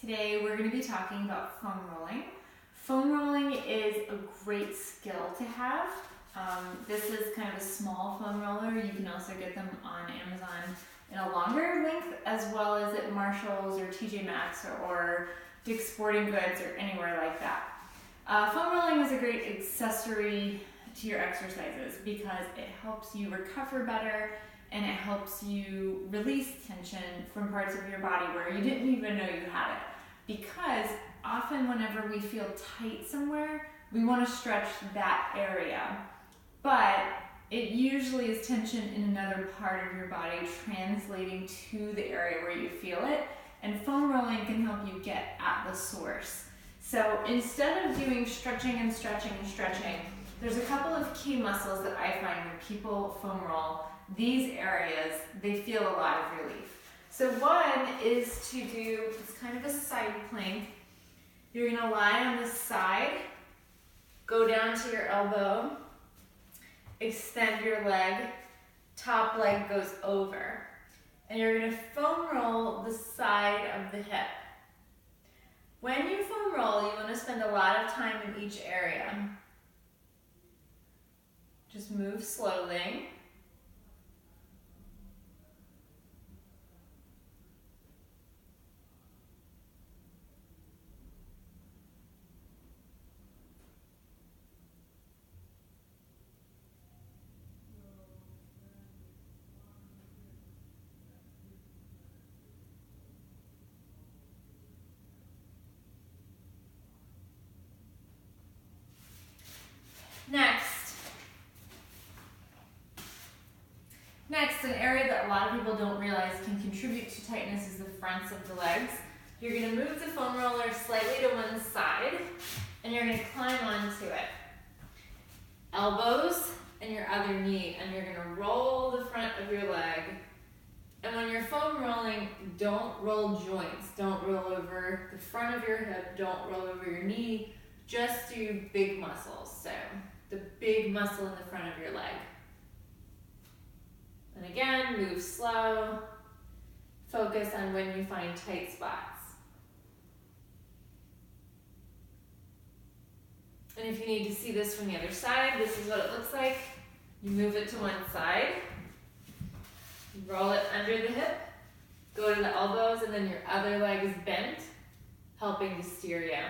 Today we're going to be talking about foam rolling. Foam rolling is a great skill to have. This is kind of a small foam roller. You can also get them on Amazon in a longer length, as well as at Marshalls or TJ Maxx or Dick's Sporting Goods or anywhere like that. Foam rolling is a great accessory to your exercises because it helps you recover better and it helps you release tension from parts of your body where you didn't even know you had it. Because often whenever we feel tight somewhere, we want to stretch that area. But it usually is tension in another part of your body translating to the area where you feel it. And foam rolling can help you get at the source. So instead of doing stretching and stretching and stretching, there's a couple of key muscles that I find when people foam roll these areas, they feel a lot of relief. So one is to do, it's kind of a side plank. You're gonna lie on the side, go down to your elbow, extend your leg, top leg goes over. And you're gonna foam roll the side of the hip. When you foam roll, you wanna spend a lot of time in each area. Just move slowly. Next, an area that a lot of people don't realize can contribute to tightness is the fronts of the legs. You're going to move the foam roller slightly to one side, and you're going to climb onto it. Elbows and your other knee, and you're going to roll the front of your leg. And when you're foam rolling, don't roll joints. Don't roll over the front of your hip. Don't roll over your knee. Just do big muscles. So the big muscle in the front of your leg. And again, move slow. Focus on when you find tight spots. And if you need to see this from the other side, this is what it looks like. You move it to one side. Roll it under the hip. Go to the elbows, and then your other leg is bent, helping to steer you.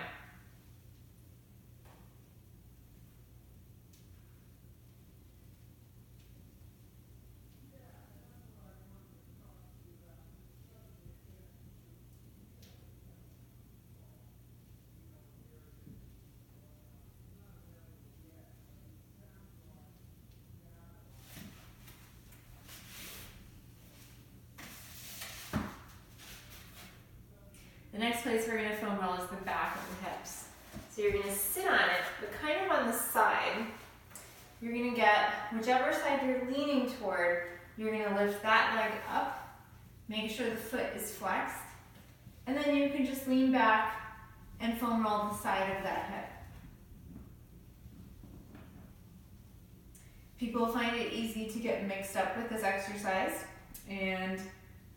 The next place we're going to foam roll is the back of the hips. So you're going to sit on it, but kind of on the side. You're going to get whichever side you're leaning toward, you're going to lift that leg up, make sure the foot is flexed, and then you can just lean back and foam roll the side of that hip. People find it easy to get mixed up with this exercise and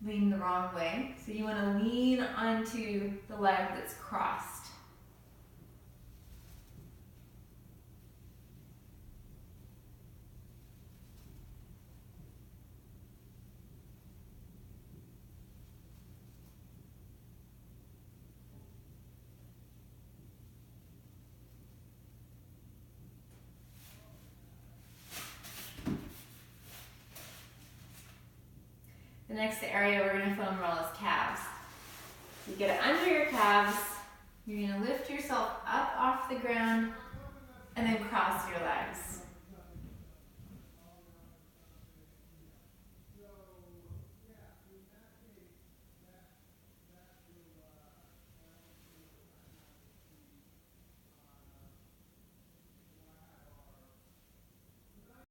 lean the wrong way. So you want to lean onto the leg that's crossed. The next area we're going to foam roll is calves. You get it under your calves, you're going to lift yourself up off the ground, and then cross your legs.